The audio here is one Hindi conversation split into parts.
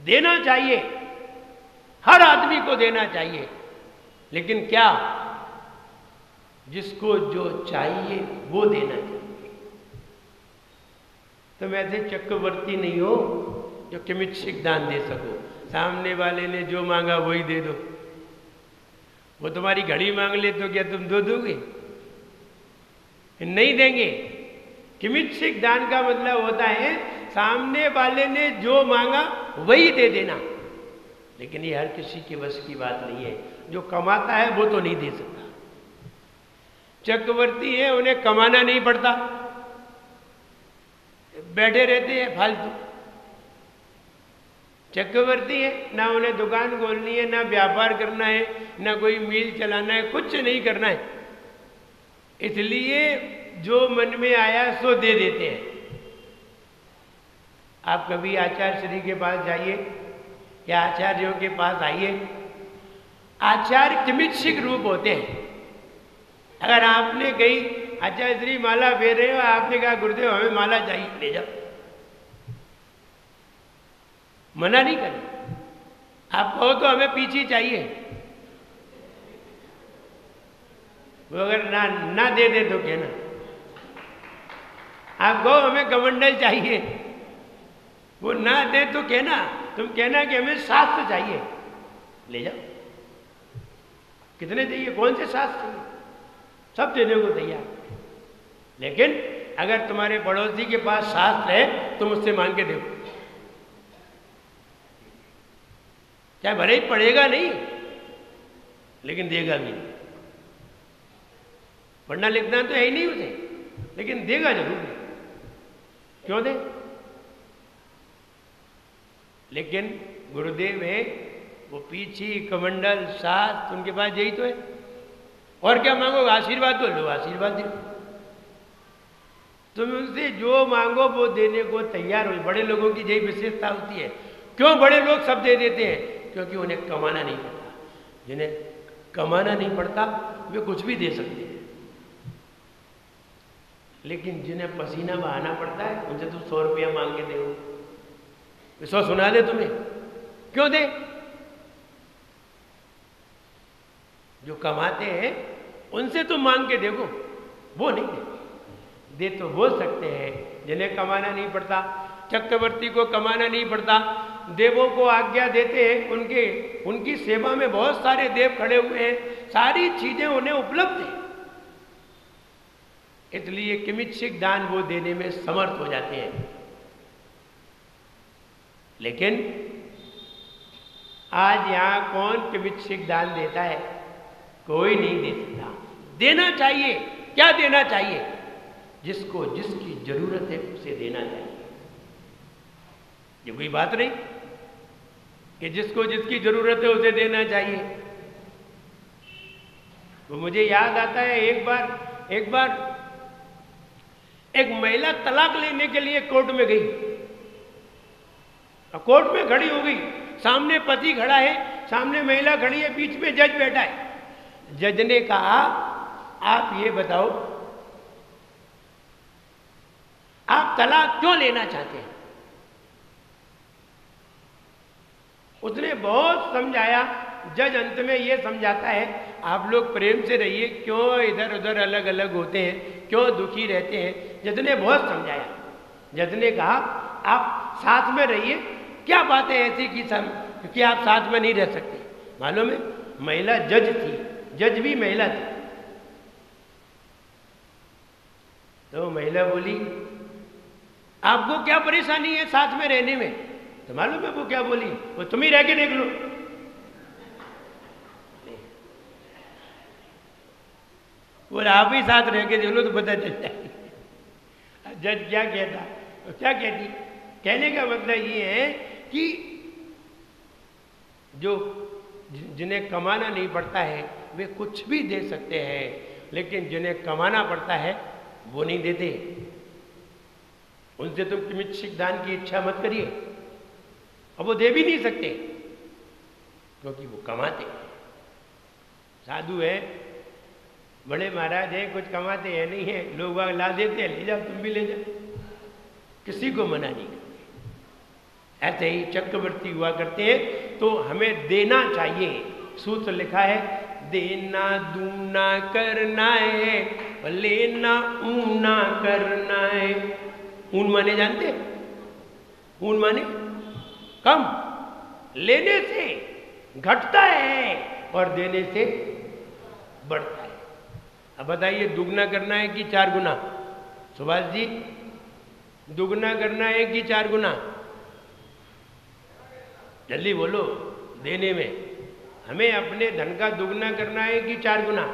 देना चाहिए, हर आदमी को देना चाहिए, लेकिन क्या, जिसको जो चाहिए वो देना चाहिए। तुम ऐसे चक्रवर्ती नहीं हो जो किमिच्छिक दान दे सको, सामने वाले ने जो मांगा वही दे दो। वो तुम्हारी घड़ी मांग ले तो क्या तुम दो दोगे? नहीं देंगे। किमिच्छिक दान का मतलब होता है सामने वाले ने जो मांगा वही दे देना, लेकिन ये हर किसी के बस की बात नहीं है। जो कमाता है वो तो नहीं दे सकता। चक्रवर्ती है, उन्हें कमाना नहीं पड़ता, बैठे रहते हैं फालतू। चक्रवर्ती है, ना उन्हें दुकान खोलनी है, ना व्यापार करना है, ना कोई मिल चलाना है, कुछ नहीं करना है, इसलिए जो मन में आया सो दे देते हैं। आप कभी आचार्य श्री के पास जाइए या आचार्यों के पास आइए, आचार्य किमिच्छिक रूप होते हैं। अगर आपने कही आचार्य श्री माला फेर रहे हो, आपने कहा गुरुदेव हमें माला चाहिए, ले जाओ, मना नहीं करें। आप कहो तो हमें पीछे चाहिए, वो अगर ना दे दे तो कहना। आप कहो हमें कमंडल चाहिए, वो ना दे तो कहना, तुम कहना कि हमें शास्त्र चाहिए, ले जाओ। कितने चाहिए, कौन से शास्त्र चाहिए, सब देने को तैयार। लेकिन अगर तुम्हारे पड़ोसी के पास शास्त्र है तुम उससे मांग के देखो, चाहे भले ही पढ़ेगा नहीं लेकिन देगा भी नहीं। पढ़ना लिखना तो है ही नहीं उसे, लेकिन देगा जरूर। क्यों दे? लेकिन गुरुदेव है, वो पीछी कमंडल साथ, उनके पास यही तो है। और क्या मांगोगे? आशीर्वाद तो लो, आशीर्वाद दे। तुम उनसे जो मांगो वो देने को तैयार हो। बड़े लोगों की यही विशेषता होती है। क्यों बड़े लोग सब दे देते हैं? क्योंकि उन्हें कमाना नहीं पड़ता। जिन्हें कमाना नहीं पड़ता वे कुछ भी दे सकते हैं, लेकिन जिन्हें पसीना बहाना पड़ता है उनसे तुम 100 रुपया मांग के दो, 100 सुना दे तुम्हें, क्यों दे? जो कमाते हैं उनसे तुम मांग के देखो, वो नहीं दे तो हो सकते हैं जिन्हें कमाना नहीं पड़ता। चक्रवर्ती को कमाना नहीं पड़ता, देवों को आज्ञा देते हैं, उनकी सेवा में बहुत सारे देव खड़े हुए हैं, सारी चीजें उन्हें उपलब्ध हैं, इसलिए किमिच्छिक दान वो देने में समर्थ हो जाते हैं। लेकिन आज यहां कौन किमिच्छिक दान देता है? कोई नहीं दे सकता। देना चाहिए। क्या देना चाहिए? जिसको जिसकी जरूरत है उसे देना चाहिए। ये कोई बात नहीं कि जिसको जिसकी जरूरत है उसे देना चाहिए। तो मुझे याद आता है एक बार एक महिला तलाक लेने के लिए कोर्ट में गई। कोर्ट में खड़ी हो गई, सामने पति खड़ा है, सामने महिला खड़ी है, बीच में जज बैठा है। जज ने कहा आप ये बताओ आप तलाक क्यों लेना चाहते हैं? उसने बहुत समझाया। जज अंत में ये समझाता है आप लोग प्रेम से रहिए, क्यों इधर उधर अलग अलग होते हैं, क्यों दुखी रहते हैं। जज ने बहुत समझाया। जज ने कहा आप साथ में रहिए, क्या बात है ऐसी कि आप साथ में नहीं रह सकते। मालूम है महिला जज थी, जज भी महिला थी। तो महिला बोली आपको क्या परेशानी है साथ में रहने में? तो मालूम है वो क्या बोली? वो तुम ही रह के देख लो। बोले आप ही साथ रह के देख लो तो पता चल जाएगा। जज क्या कहता? तो क्या कहती? कहने का मतलब ये है कि जो जिन्हें कमाना नहीं पड़ता है वे कुछ भी दे सकते हैं, लेकिन जिन्हें कमाना पड़ता है वो नहीं देते। उनसे तुम किमिच्छिक दान की इच्छा मत करिए, और वो दे भी नहीं सकते क्योंकि वो कमाते। साधु है, बड़े महाराज हैं, कुछ कमाते हैं नहीं है, लोग वहां ला देते हैं, ले जाओ तुम भी ले जाओ, किसी को मना नहीं करते। ऐसे ही चक्रवर्ती हुआ करते हैं, तो हमें देना चाहिए। सूत्र लिखा है, देना दूना करना है, लेना ऊना करना है। ऊन माने जानते? ऊन माने कम, लेने से घटता है और देने से बढ़ता है। अब बताइए, दुगना करना है कि 4 गुना? सुभाष जी, दुगना करना है कि 4 गुना? जल्दी बोलो। देने में हमें अपने धन का दुगना करना है कि 4 गुना?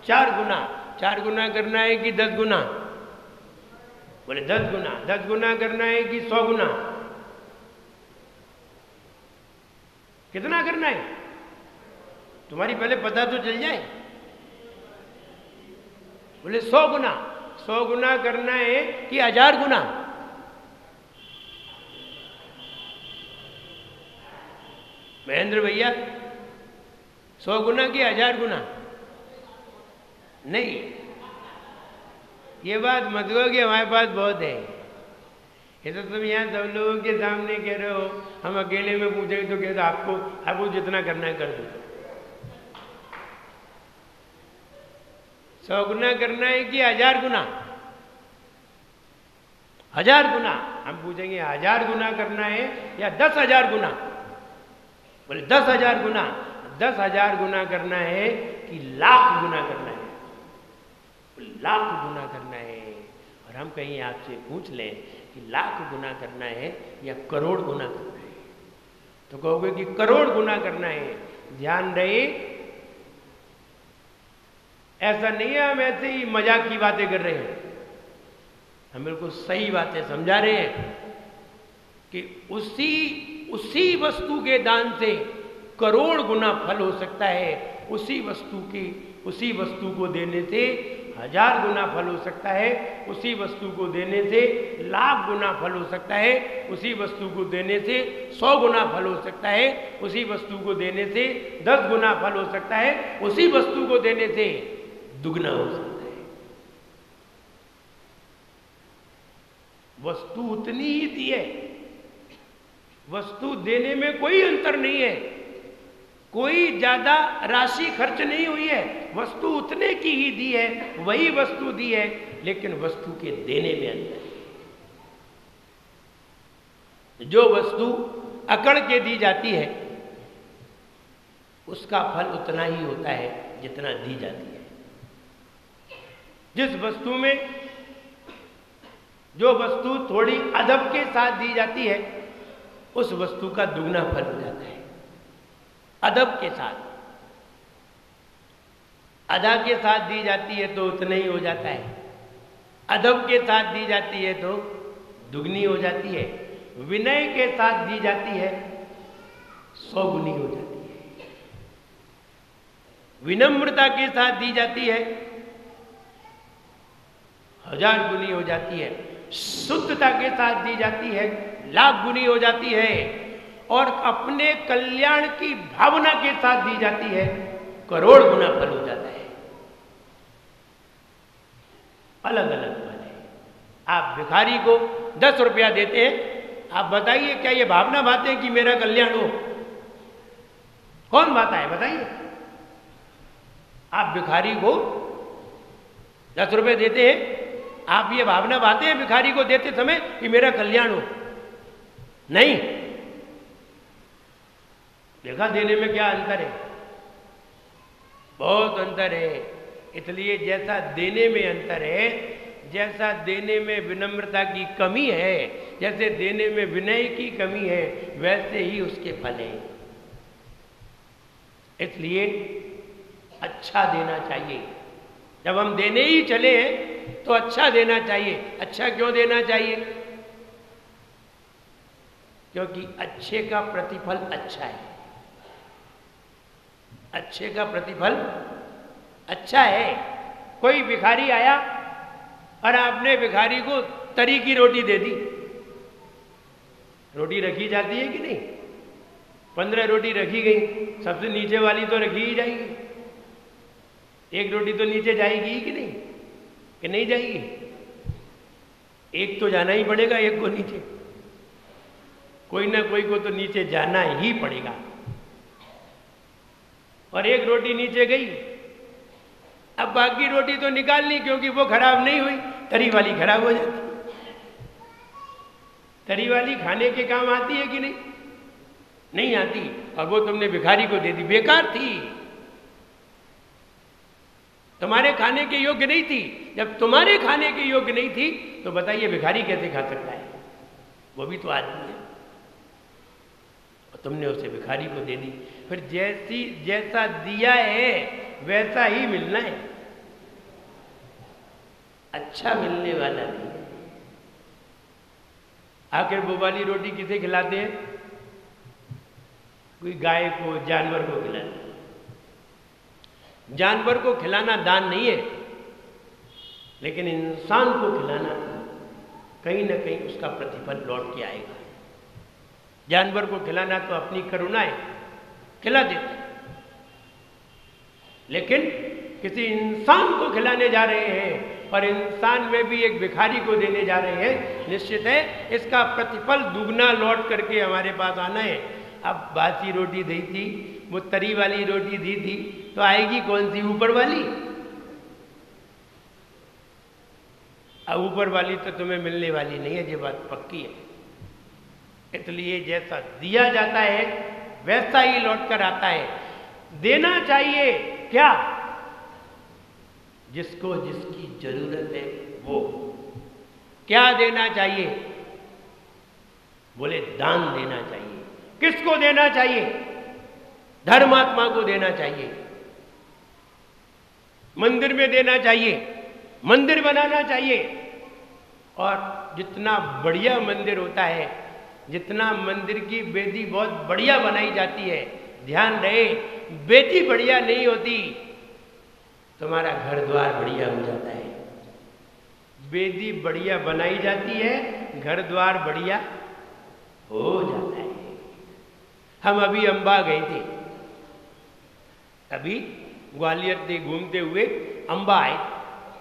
4 गुना। 4 गुना करना है कि 10 गुना? बोले 10 गुना। 10 गुना करना है कि 100 गुना? कितना करना है? तुम्हारी पहले पता तो चल जाए। बोले 100 गुना। 100 गुना करना है कि 1000 गुना? महेंद्र भैया, 100 गुना कि 1000 गुना? नहीं, ये बात मत कहो कि हमारे पास बहुत है। ये तो तुम यहाँ सब लोगों के सामने कह रहे हो, हम अकेले में पूछेंगे तो कहते आपको जितना करना है कर दो। 100 गुना करना है कि 1000 गुना? 1000 गुना। हम पूछेंगे 1000 गुना करना है या 10,000 गुना? बोले 10,000 गुना। 10,000 गुना करना है कि लाख गुना करना है? लाख गुना करना है। और हम कहीं आपसे पूछ लें कि लाख गुना करना है या करोड़ गुना करना है, तो कहोगे कि करोड़ गुना करना है। ध्यान रहे, ऐसा नहीं है हम ऐसे ही मजाक की बातें कर रहे हैं, हम बिल्कुल सही बातें समझा रहे हैं कि उसी वस्तु के दान से करोड़ गुना फल हो सकता है। उसी वस्तु को देने से 1000 गुना फल हो सकता है। उसी वस्तु को देने से लाख गुना फल हो सकता है। उसी वस्तु को देने से 100 गुना फल हो सकता है। उसी वस्तु को देने से 10 गुना फल हो सकता है। उसी वस्तु को देने से दुगना हो सकता है। वस्तु उतनी ही दी है, वस्तु देने में कोई अंतर नहीं है, कोई ज्यादा राशि खर्च नहीं हुई है, वस्तु उतने की ही दी है, वही वस्तु दी है, लेकिन वस्तु के देने में अंतर है। जो वस्तु अकड़ के दी जाती है उसका फल उतना ही होता है जितना दी जाती है। जिस वस्तु में जो वस्तु थोड़ी अदब के साथ दी जाती है उस वस्तु का दुगना फल हो जाता है। अदब के साथ, अदा के साथ दी जाती है तो उतना ही हो जाता है, अदब के साथ दी जाती है तो दुगनी हो जाती है, विनय के साथ दी जाती है 100 गुनी हो जाती है, विनम्रता के साथ दी जाती है 1000 गुनी हो जाती है, शुद्धता के साथ दी जाती है लाख गुनी हो जाती है, और अपने कल्याण की भावना के साथ दी जाती है करोड़ गुना फल हो जाता है। अलग अलग फल है। आप भिखारी को 10 रुपया देते हैं, आप बताइए क्या ये भावना बात है कि मेरा कल्याण हो? कौन बात है बताइए? आप भिखारी को 10 रुपये देते हैं, आप ये भावना बातें हैं भिखारी को देते समय कि मेरा कल्याण हो? नहीं। देखा देने में क्या अंतर है? बहुत अंतर है। इसलिए जैसा देने में अंतर है, जैसा देने में विनम्रता की कमी है, जैसे देने में विनय की कमी है, वैसे ही उसके फल हैं। इसलिए अच्छा देना चाहिए। जब हम देने ही चले हैं तो अच्छा देना चाहिए। अच्छा क्यों देना चाहिए? क्योंकि अच्छे का प्रतिफल अच्छा है। अच्छे का प्रतिफल अच्छा है। कोई भिखारी आया और आपने भिखारी को तरी की रोटी दे दी। रोटी रखी जाती है कि नहीं? 15 रोटी रखी गई, सबसे नीचे वाली तो रखी ही जाएगी। एक रोटी तो नीचे जाएगी कि नहीं? कि नहीं जाएगी? एक तो जाना ही पड़ेगा, एक को नीचे। कोई ना कोई को तो नीचे जाना ही पड़ेगा। और एक रोटी नीचे गई, अब बाकी रोटी तो निकाल ली क्योंकि वो खराब नहीं हुई, तरी वाली खराब हो जाती। तरी वाली खाने के काम आती है कि नहीं? नहीं आती। और वो तुमने भिखारी को दे दी, बेकार थी, तुम्हारे खाने के योग्य नहीं थी। जब तुम्हारे खाने के योग्य नहीं थी तो बताइए भिखारी कैसे खा सकता है? वो भी तो आदमी है। और तुमने उसे भिखारी को दे दी। फिर जैसा दिया है वैसा ही मिलना है, अच्छा मिलने वाला नहीं। आखिर वो वाली रोटी किसे खिलाते हैं? कोई गाय को, जानवर को खिलाते हैं। जानवर को खिलाना दान नहीं है, लेकिन इंसान को खिलाना कहीं ना कहीं उसका प्रतिफल लौट के आएगा। जानवर को खिलाना तो अपनी करुणा है, खिला देते, लेकिन किसी इंसान को खिलाने जा रहे हैं और इंसान में भी एक भिखारी को देने जा रहे हैं, निश्चित है इसका प्रतिफल दुगना लौट करके हमारे पास आना है। अब बासी रोटी दी थी, वो तरी वाली रोटी दी थी, तो आएगी कौन सी? ऊपर वाली। अब ऊपर वाली तो तुम्हें मिलने वाली नहीं है, ये बात पक्की है। इसलिए जैसा दिया जाता है वैसा ही लौट कर आता है। देना चाहिए क्या? जिसको जिसकी जरूरत है वो। क्या देना चाहिए? बोले दान देना चाहिए। किसको देना चाहिए? धर्मात्मा को देना चाहिए, मंदिर में देना चाहिए, मंदिर बनाना चाहिए। और जितना बढ़िया मंदिर होता है, जितना मंदिर की वेदी बहुत बढ़िया बनाई जाती है, ध्यान रहे वेदी बढ़िया नहीं होती, तुम्हारा घर द्वार बढ़िया हो जाता है। वेदी बढ़िया बनाई जाती है, घर द्वार बढ़िया हो जाता है। हम अभी अंबा गए थे, अभी ग्वालियर से घूमते हुए अंबा आए।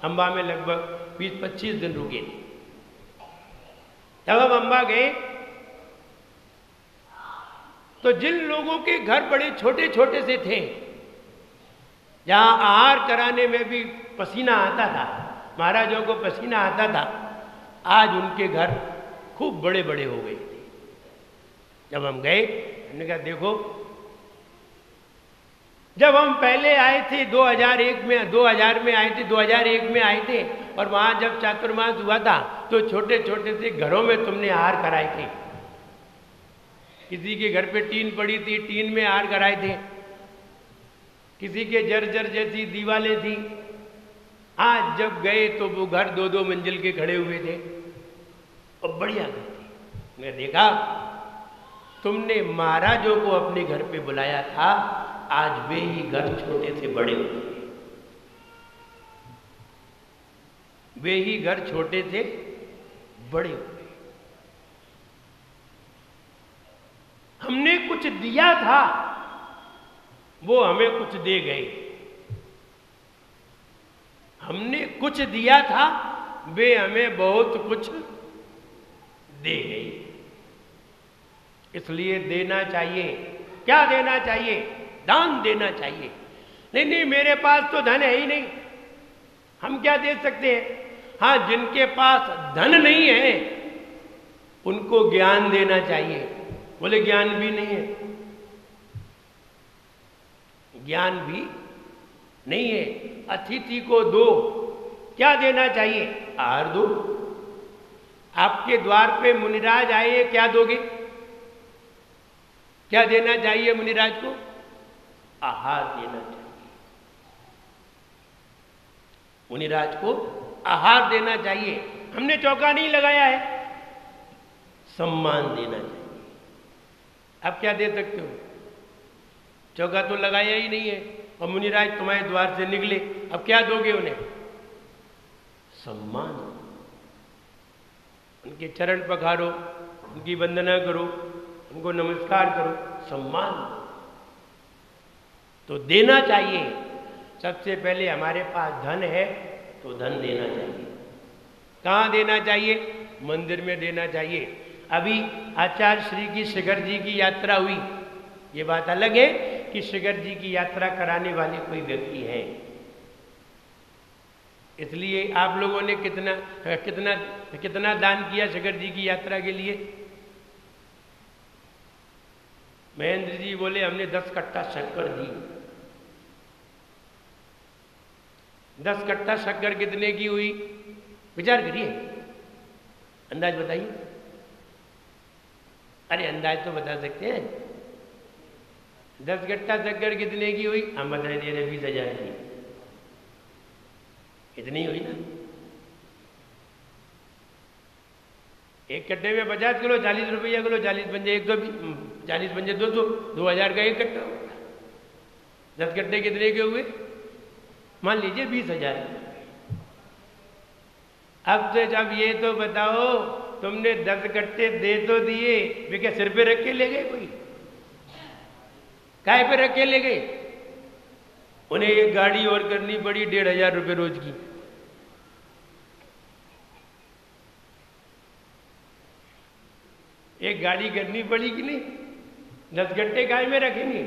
अंबा में लगभग 20-25 दिन रुके थे। जब हम अंबा गए तो जिन लोगों के घर बड़े छोटे छोटे से थे, जहां आहार कराने में भी पसीना आता था, महाराजों को पसीना आता था, आज उनके घर खूब बड़े बड़े हो गए थे। जब हम गए, हमने कहा देखो, जब हम पहले आए थे 2001 में 2000 में आए थे, 2001 में आए थे, और वहां जब चातुर्मास हुआ था तो छोटे छोटे से घरों में तुमने आहार कराए थे। किसी के घर पे टीन पड़ी थी, टीन में आहार कराए थे। किसी के जर्जर जैसी दीवारें थी। आज जब गए तो वो घर 2-2 मंजिल के खड़े हुए थे और बढ़िया घर थे। मैं देखा तुमने महाराजों को अपने घर पे बुलाया था, आज वे ही घर छोटे से बड़े हो गए। वे ही घर छोटे से बड़े हो गए। हमने कुछ दिया था, वो हमें कुछ दे गए। हमने कुछ दिया था, वे हमें बहुत कुछ दे गए। इसलिए देना चाहिए। क्या देना चाहिए? दान देना चाहिए। नहीं नहीं, मेरे पास तो धन है ही नहीं, हम क्या दे सकते हैं? हाँ, जिनके पास धन नहीं है उनको ज्ञान देना चाहिए। बोले ज्ञान भी नहीं है, ज्ञान भी नहीं है। अतिथि को दो, क्या देना चाहिए? आहार दो। आपके द्वार पे मुनिराज आए, क्या दोगे? क्या देना चाहिए मुनिराज को? आहार देना चाहिए। मुनिराज को आहार देना चाहिए। हमने चौका नहीं लगाया है, सम्मान देना चाहिए। आप क्या दे सकते हो? चौका तो लगाया ही नहीं है और मुनिराज तुम्हारे द्वार से निकले, अब क्या दोगे उन्हें? सम्मान। उनके चरण पखारो, उनकी वंदना करो, उनको नमस्कार करो, सम्मान। तो देना चाहिए। सबसे पहले हमारे पास धन है तो धन देना चाहिए। कहाँ देना चाहिए? मंदिर में देना चाहिए। अभी आचार्य श्री की शिखर जी की यात्रा हुई, ये बात अलग है कि शिखर जी की यात्रा कराने वाले कोई व्यक्ति है। इसलिए आप लोगों ने कितना कितना कितना दान किया शिखर जी की यात्रा के लिए? महेंद्र जी बोले हमने 10 कट्टा शक्कर दी। 10 कट्टा शक्कर कितने की हुई? विचार करिए, अंदाज बताइए। अरे अंदाज तो बता सकते हैं। 10 कट्टा शक्कर कितने की हुई? हम बता दे रहे 20,000 की। इतनी हुई ना। एक कट्टे में 50 किलो, 40 रुपया किलो, 40 पंजे 40 पंजे 200, 2,000 का एक कट्टा होगा। 10 कट्टे कितने के हुए? मान लीजिए 20,000। अब तो जब ये तो बताओ, तुमने 10 कट्टे दे तो दिए, वे क्या सिर पे रख के ले गए? कोई काय पे रख के ले गए? उन्हें एक गाड़ी और करनी पड़ी 1,500 रुपये रोज की। एक गाड़ी करनी पड़ी कि नहीं? 10 कट्टे काय में रखेंगे?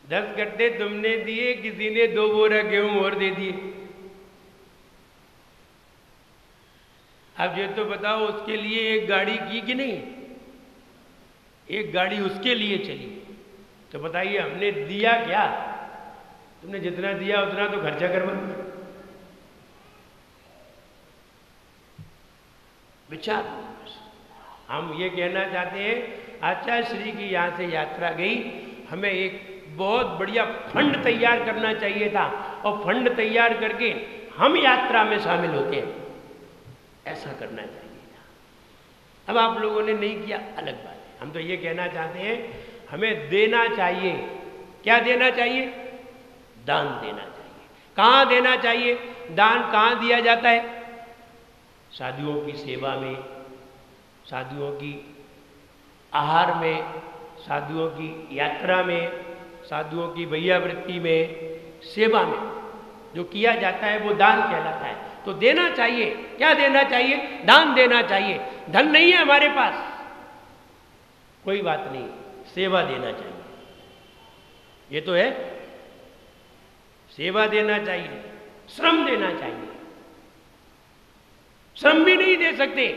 10 कट्टे तुमने दिए, किसी ने 2 बोरा गेहूं और दे दिए। अब ये तो बताओ, उसके लिए एक गाड़ी की कि नहीं? एक गाड़ी उसके लिए चली। तो बताइए हमने दिया क्या? तुमने जितना दिया उतना तो खर्चा करवा। विचार, हम ये कहना चाहते हैं, आचार्य श्री की यहाँ से यात्रा गई, हमें एक बहुत बढ़िया फंड तैयार करना चाहिए था, और फंड तैयार करके हम यात्रा में शामिल होते हैं, ऐसा करना चाहिए था। अब आप लोगों ने नहीं किया, अलग बात है। हम तो ये कहना चाहते हैं, हमें देना चाहिए। क्या देना चाहिए? दान देना चाहिए। कहाँ देना चाहिए? दान कहाँ दिया जाता है? साधुओं की सेवा में, साधुओं की आहार में, साधुओं की यात्रा में, साधुओं की भैयावृत्ति में, सेवा में जो किया जाता है वो दान कहलाता है। तो देना चाहिए। क्या देना चाहिए? दान देना चाहिए। धन नहीं है हमारे पास, कोई बात नहीं, सेवा देना चाहिए। ये तो है, सेवा देना चाहिए, श्रम देना चाहिए। श्रम भी नहीं दे सकते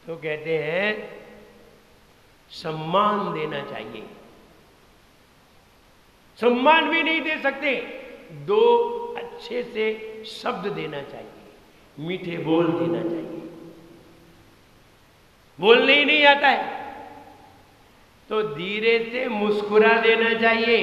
तो कहते हैं सम्मान देना चाहिए। सम्मान भी नहीं दे सकते, 2 अच्छे से शब्द देना चाहिए, मीठे बोल देना चाहिए। बोलने ही नहीं आता है तो धीरे से मुस्कुरा देना चाहिए।